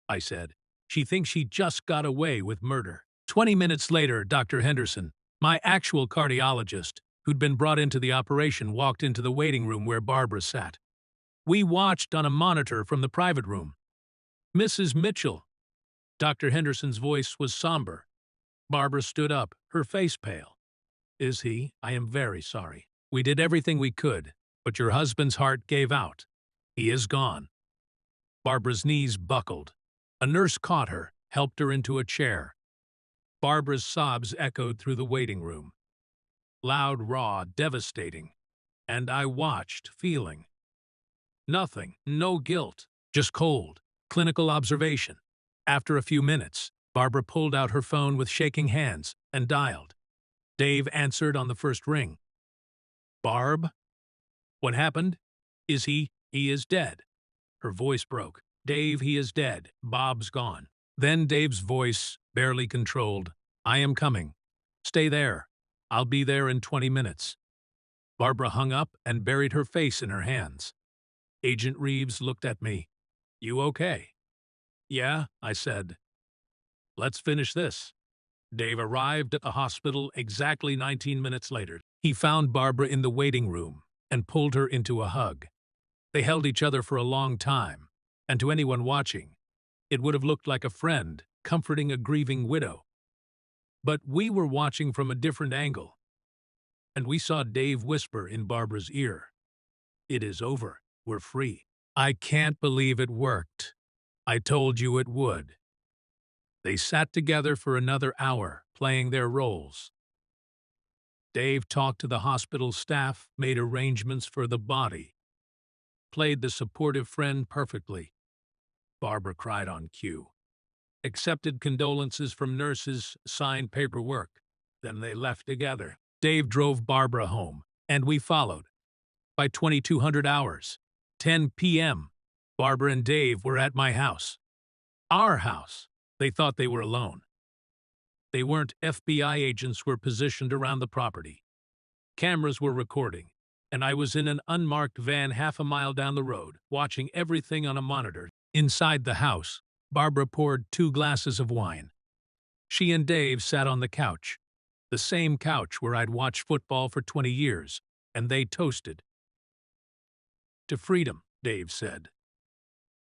Speaker 1: I said. "She thinks she just got away with murder." 20 minutes later, Dr. Henderson, my actual cardiologist, who'd been brought into the operation, walked into the waiting room where Barbara sat. We watched on a monitor from the private room. "Mrs. Mitchell." Dr. Henderson's voice was somber. Barbara stood up, her face pale. "Is he? I am very sorry. We did everything we could, but your husband's heart gave out. He is gone." Barbara's knees buckled. A nurse caught her, helped her into a chair. Barbara's sobs echoed through the waiting room. Loud, raw, devastating. And I watched, feeling. Nothing, no guilt, just cold, clinical observation. After a few minutes, Barbara pulled out her phone with shaking hands and dialed. Dave answered on the first ring. "Barb? What happened? Is he is dead." Her voice broke. "Dave, he is dead. Bob's gone." Then Dave's voice, barely controlled. "I am coming. Stay there. I'll be there in 20 minutes." Barbara hung up and buried her face in her hands. Agent Reeves looked at me. "You okay?" Yeah, I said. Let's finish this. Dave arrived at the hospital exactly 19 minutes later. He found Barbara in the waiting room and pulled her into a hug. They held each other for a long time, and to anyone watching, it would have looked like a friend comforting a grieving widow. But we were watching from a different angle, and we saw Dave whisper in Barbara's ear, "It is over. We're free." I can't believe it worked. I told you it would. They sat together for another hour, playing their roles. Dave talked to the hospital staff, made arrangements for the body, played the supportive friend perfectly. Barbara cried on cue, accepted condolences from nurses, signed paperwork. Then they left together. Dave drove Barbara home, and we followed. By 2200 hours, 10 p.m., Barbara and Dave were at my house. Our house. They thought they were alone. They weren't. FBI agents were positioned around the property. Cameras were recording, and I was in an unmarked van half a mile down the road, watching everything on a monitor. Inside the house, Barbara poured 2 glasses of wine. She and Dave sat on the couch, the same couch where I'd watched football for 20 years, and they toasted. "To freedom," Dave said.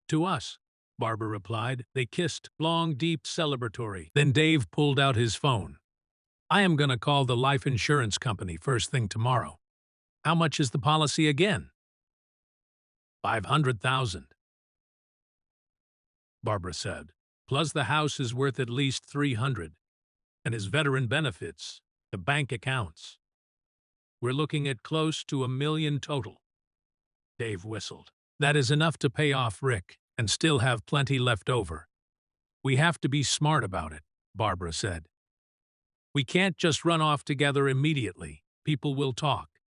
Speaker 1: "To us," Barbara replied. They kissed, long, deep, celebratory. Then Dave pulled out his phone. "I am going to call the life insurance company first thing tomorrow. How much is the policy again?" $500,000. Barbara said. "Plus the house is worth at least 300, and his veteran benefits, the bank accounts. We're looking at close to $1 million total." Dave whistled. "That is enough to pay off Rick and still have plenty left over." "We have to be smart about it," Barbara said. "We can't just run off together immediately. People will talk."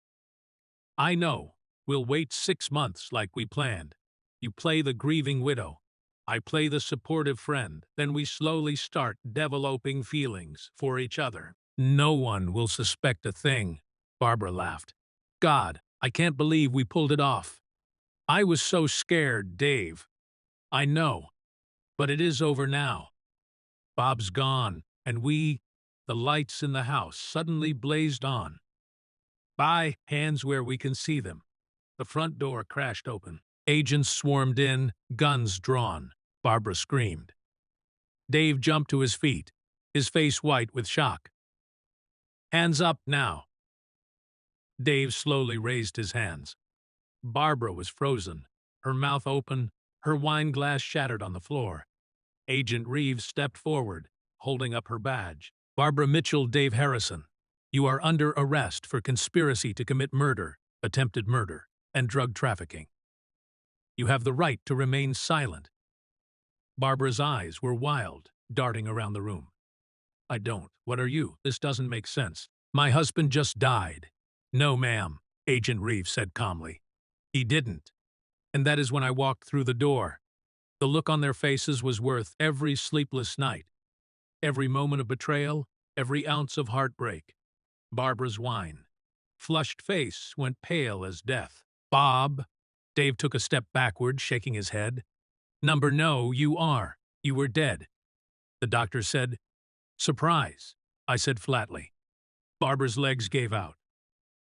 Speaker 1: "I know. We'll wait 6 months like we planned. You play the grieving widow. I play the supportive friend. Then we slowly start developing feelings for each other. No one will suspect a thing," Barbara laughed. "God, I can't believe we pulled it off." "I was so scared, Dave." "I know. But it is over now. Bob's gone, and the lights in the house suddenly blazed on. By hands where we can see them. The front door crashed open. Agents swarmed in, guns drawn. Barbara screamed. Dave jumped to his feet, his face white with shock. "Hands up now." Dave slowly raised his hands. Barbara was frozen, her mouth open, her wine glass shattered on the floor. Agent Reeves stepped forward, holding up her badge. "Barbara Mitchell, Dave Harrison, you are under arrest for conspiracy to commit murder, attempted murder, and drug trafficking. You have the right to remain silent." Barbara's eyes were wild, darting around the room. "I don't. What are you? This doesn't make sense. My husband just died." "No, ma'am," Agent Reeves said calmly. "He didn't. And that is when I walked through the door." The look on their faces was worth every sleepless night, every moment of betrayal, every ounce of heartbreak. Barbara's wine, flushed face went pale as death. "Bob," Dave took a step backward, shaking his head. No, you are. You were dead." The doctor said. "Surprise," I said flatly. Barbara's legs gave out.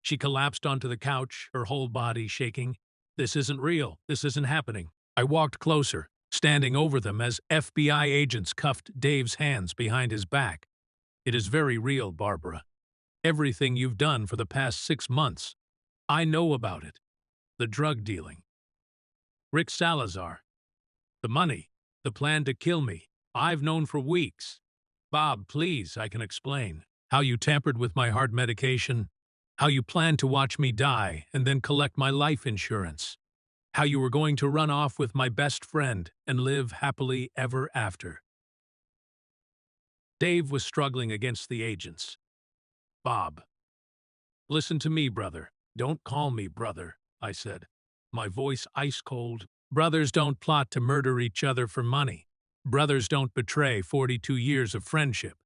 Speaker 1: She collapsed onto the couch, her whole body shaking. "This isn't real. This isn't happening." I walked closer, standing over them as FBI agents cuffed Dave's hands behind his back. "It is very real, Barbara. Everything you've done for the past 6 months. I know about it. The drug dealing. Rick Salazar. The money. The plan to kill me. I've known for weeks. Bob, please, I can explain. How you tampered with my heart medication. How you planned to watch me die and then collect my life insurance. How you were going to run off with my best friend and live happily ever after." Dave was struggling against the agents. "Bob, listen to me, brother." "Don't call me brother," I said, my voice ice cold. "Brothers don't plot to murder each other for money. Brothers don't betray 42 years of friendship.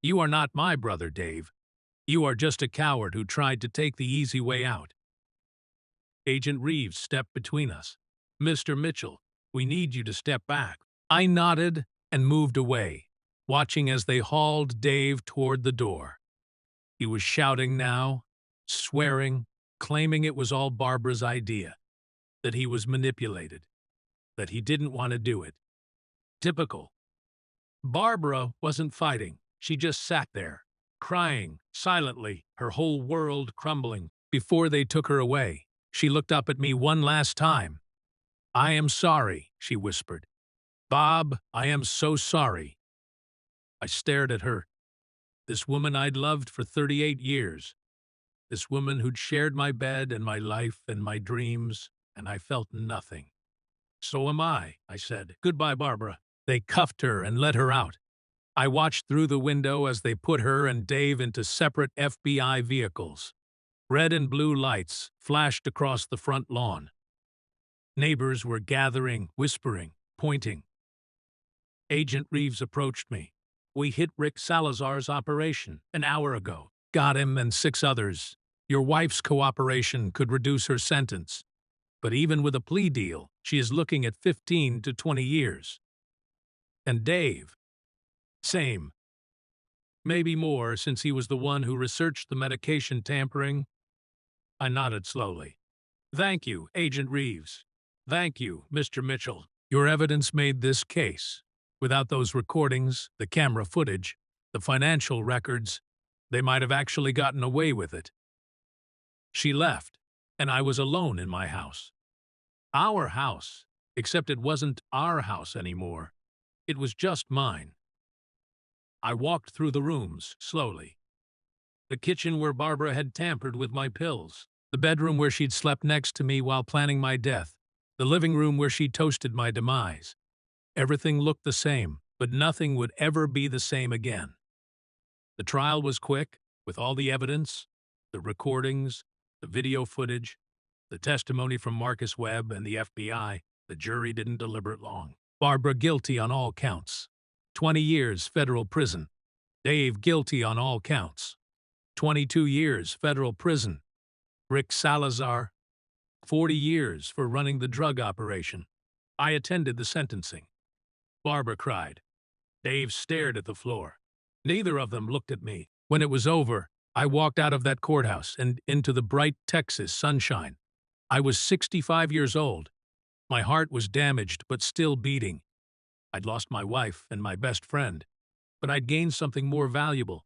Speaker 1: You are not my brother, Dave. You are just a coward who tried to take the easy way out." Agent Reeves stepped between us. "Mr. Mitchell, we need you to step back." I nodded and moved away, watching as they hauled Dave toward the door. He was shouting now, swearing, claiming it was all Barbara's idea, that he was manipulated, that he didn't want to do it. Typical. Barbara wasn't fighting. She just sat there, crying, silently, her whole world crumbling. Before they took her away, she looked up at me one last time. "I am sorry," she whispered. "Bob, I am so sorry." I stared at her. This woman I'd loved for 38 years. This woman who'd shared my bed and my life and my dreams, and I felt nothing. "So am I said. "Goodbye, Barbara." They cuffed her and let her out. I watched through the window as they put her and Dave into separate FBI vehicles. Red and blue lights flashed across the front lawn. Neighbors were gathering, whispering, pointing. Agent Reeves approached me. "We hit Rick Salazar's operation an hour ago. Got him and 6 others. Your wife's cooperation could reduce her sentence. But even with a plea deal, she is looking at 15 to 20 years. And Dave? Same. Maybe more, since he was the one who researched the medication tampering." I nodded slowly. "Thank you, Agent Reeves. Thank you, Mr. Mitchell. Your evidence made this case. Without those recordings, the camera footage, the financial records, they might have actually gotten away with it." She left, and I was alone in my house. Our house, except it wasn't our house anymore. It was just mine. I walked through the rooms, slowly. The kitchen where Barbara had tampered with my pills. The bedroom where she'd slept next to me while planning my death. The living room where she toasted my demise. Everything looked the same, but nothing would ever be the same again. The trial was quick, with all the evidence, the recordings, the video footage, the testimony from Marcus Webb and the FBI. The jury didn't deliberate long. Barbara guilty on all counts. 20 years federal prison. Dave guilty on all counts. 22 years federal prison. Rick Salazar, 40 years for running the drug operation. I attended the sentencing. Barbara cried. Dave stared at the floor. Neither of them looked at me. When it was over, I walked out of that courthouse and into the bright Texas sunshine. I was 65 years old. My heart was damaged but still beating. I'd lost my wife and my best friend, but I'd gained something more valuable.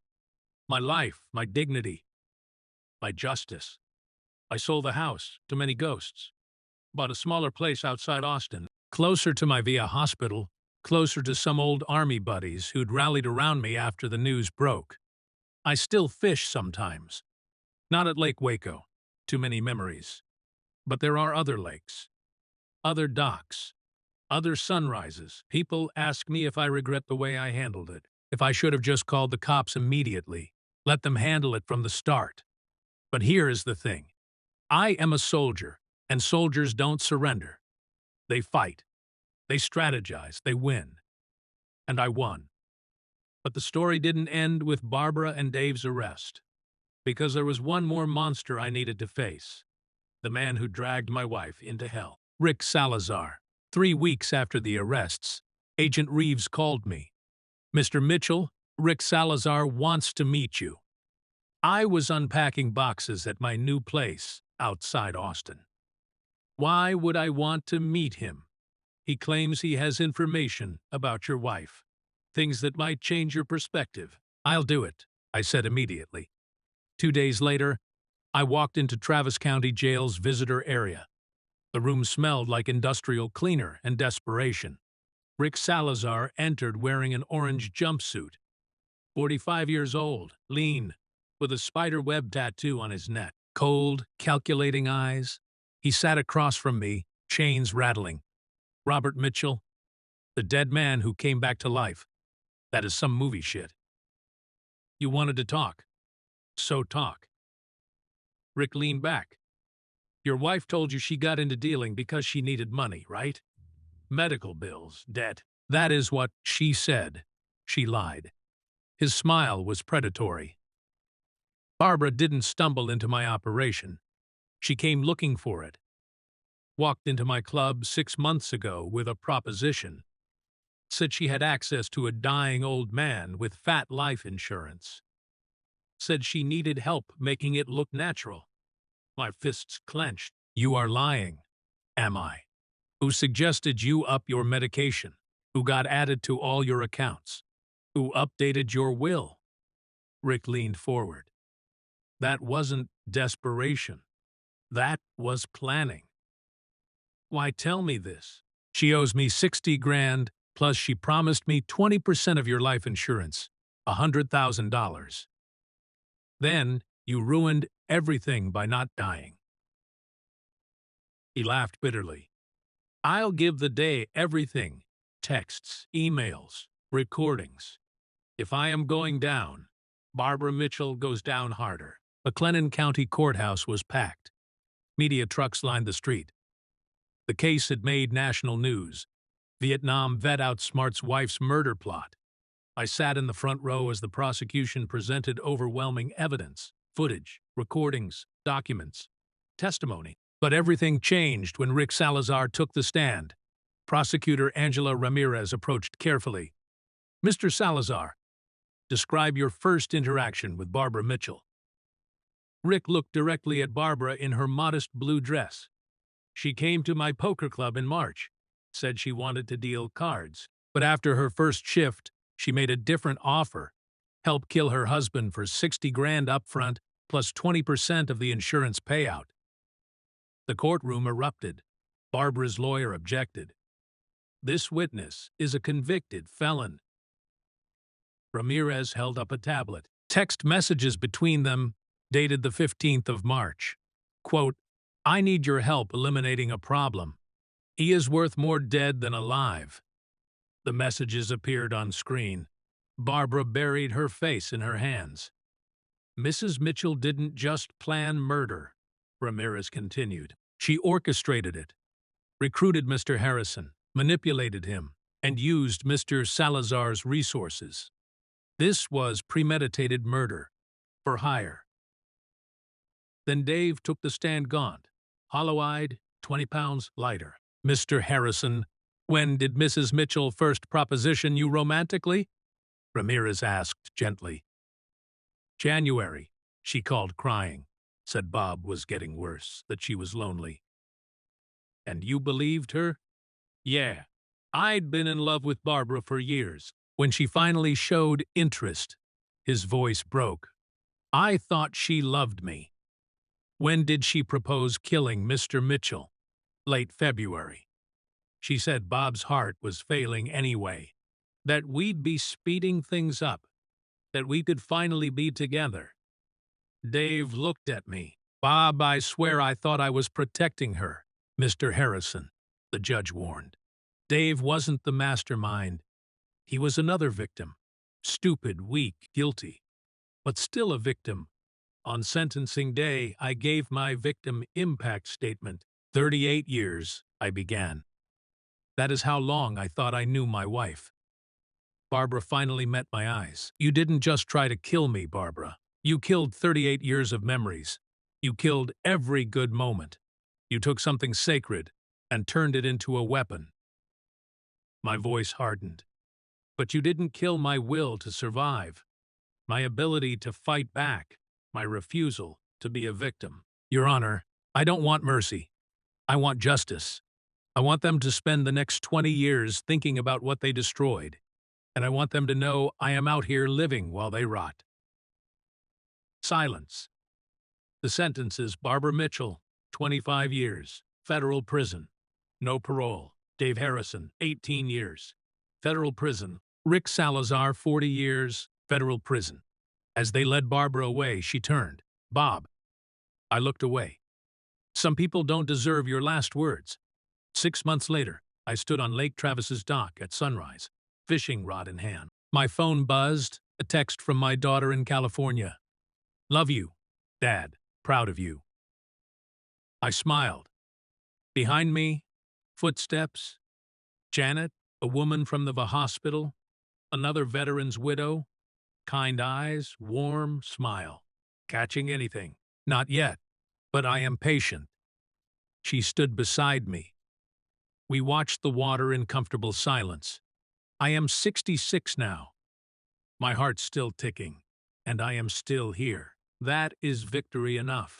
Speaker 1: My life, my dignity, my justice. I sold the house to many ghosts, bought a smaller place outside Austin, closer to my VA hospital, closer to some old army buddies who'd rallied around me after the news broke. I still fish sometimes. Not at Lake Waco. Too many memories. But there are other lakes. Other docks. Other sunrises. People ask me if I regret the way I handled it. If I should have just called the cops immediately. Let them handle it from the start. But here is the thing. I am a soldier, and soldiers don't surrender. They fight. They strategize. They win. And I won. But the story didn't end with Barbara and Dave's arrest, because there was one more monster I needed to face. The man who dragged my wife into hell. Rick Salazar. 3 weeks after the arrests, Agent Reeves called me. "Mr. Mitchell, Rick Salazar wants to meet you." I was unpacking boxes at my new place outside Austin. "Why would I want to meet him?" "He claims he has information about your wife. Things that might change your perspective." "I'll do it," I said immediately. 2 days later, I walked into Travis County Jail's visitor area. The room smelled like industrial cleaner and desperation. Rick Salazar entered wearing an orange jumpsuit. 45 years old, lean, with a spider web tattoo on his neck. Cold, calculating eyes. He sat across from me, chains rattling. "Robert Mitchell, the dead man who came back to life. That is some movie shit. You wanted to talk. So talk." Rick leaned back. "Your wife told you she got into dealing because she needed money, right? Medical bills, debt." "That is what she said." She lied. His smile was predatory. "Barbara didn't stumble into my operation. She came looking for it. Walked into my club 6 months ago with a proposition. Said she had access to a dying old man with fat life insurance. Said she needed help making it look natural. My fists clenched. You are lying. Am I? Who suggested you up your medication? Who got added to all your accounts? Who updated your will? Rick leaned forward. That wasn't desperation. That was planning. Why tell me this? She owes me 60 grand, plus she promised me 20% of your life insurance, $100,000. Then you ruined everything by not dying. He laughed bitterly. I'll give the day everything. Texts, emails, recordings. If I am going down, Barbara Mitchell goes down harder. McLennan County Courthouse was packed. Media trucks lined the street. The case had made national news. Vietnam vet outsmarts wife's murder plot. I sat in the front row as the prosecution presented overwhelming evidence, footage, recordings, documents, testimony. But everything changed when Rick Salazar took the stand. Prosecutor Angela Ramirez approached carefully. Mr. Salazar, describe your first interaction with Barbara Mitchell. Rick looked directly at Barbara in her modest blue dress. She came to my poker club in March, said she wanted to deal cards. But after her first shift, she made a different offer. Help kill her husband for 60 grand upfront, plus 20% of the insurance payout. The courtroom erupted. Barbara's lawyer objected. This witness is a convicted felon. Ramirez held up a tablet. Text messages between them, dated the 15th of March. Quote, I need your help eliminating a problem. He is worth more dead than alive. The messages appeared on screen. Barbara buried her face in her hands. Mrs. Mitchell didn't just plan murder, Ramirez continued. She orchestrated it, recruited Mr. Harrison, manipulated him, and used Mr. Salazar's resources. This was premeditated murder, for hire. Then Dave took the stand gaunt, hollow-eyed, 20 pounds lighter. Mr. Harrison, when did Mrs. Mitchell first proposition you romantically? Ramirez asked gently. January, she called crying. Said Bob was getting worse, that she was lonely. And you believed her? Yeah. I'd been in love with Barbara for years. When she finally showed interest, his voice broke. I thought she loved me. When did she propose killing Mr. Mitchell? Late February. She said Bob's heart was failing anyway, that we'd be speeding things up, that we could finally be together. Dave looked at me. Bob, I swear I thought I was protecting her. Mr. Harrison, the judge warned. Dave wasn't the mastermind. He was another victim. Stupid, weak, guilty, but still a victim. On sentencing day, I gave my victim impact statement. 38 years, I began. That is how long I thought I knew my wife. Barbara finally met my eyes. You didn't just try to kill me, Barbara. You killed 38 years of memories. You killed every good moment. You took something sacred and turned it into a weapon. My voice hardened. But you didn't kill my will to survive, my ability to fight back, my refusal to be a victim. Your Honor, I don't want mercy. I want justice. I want them to spend the next 20 years thinking about what they destroyed, and I want them to know I am out here living while they rot. Silence. The sentence is Barbara Mitchell, 25 years, federal prison, no parole. Dave Harrison, 18 years, federal prison. Rick Salazar, 40 years, federal prison. As they led Barbara away, she turned. Bob. I looked away. Some people don't deserve your last words. 6 months later, I stood on Lake Travis's dock at sunrise, fishing rod in hand. My phone buzzed, a text from my daughter in California. Love you, Dad. Proud of you. I smiled. Behind me, footsteps. Janet, a woman from the hospital. Another veteran's widow. Kind eyes, warm smile. Catching anything? Not yet, but I am patient. She stood beside me. We watched the water in comfortable silence. I am 66 now. My heart's still ticking, and I am still here. That is victory enough.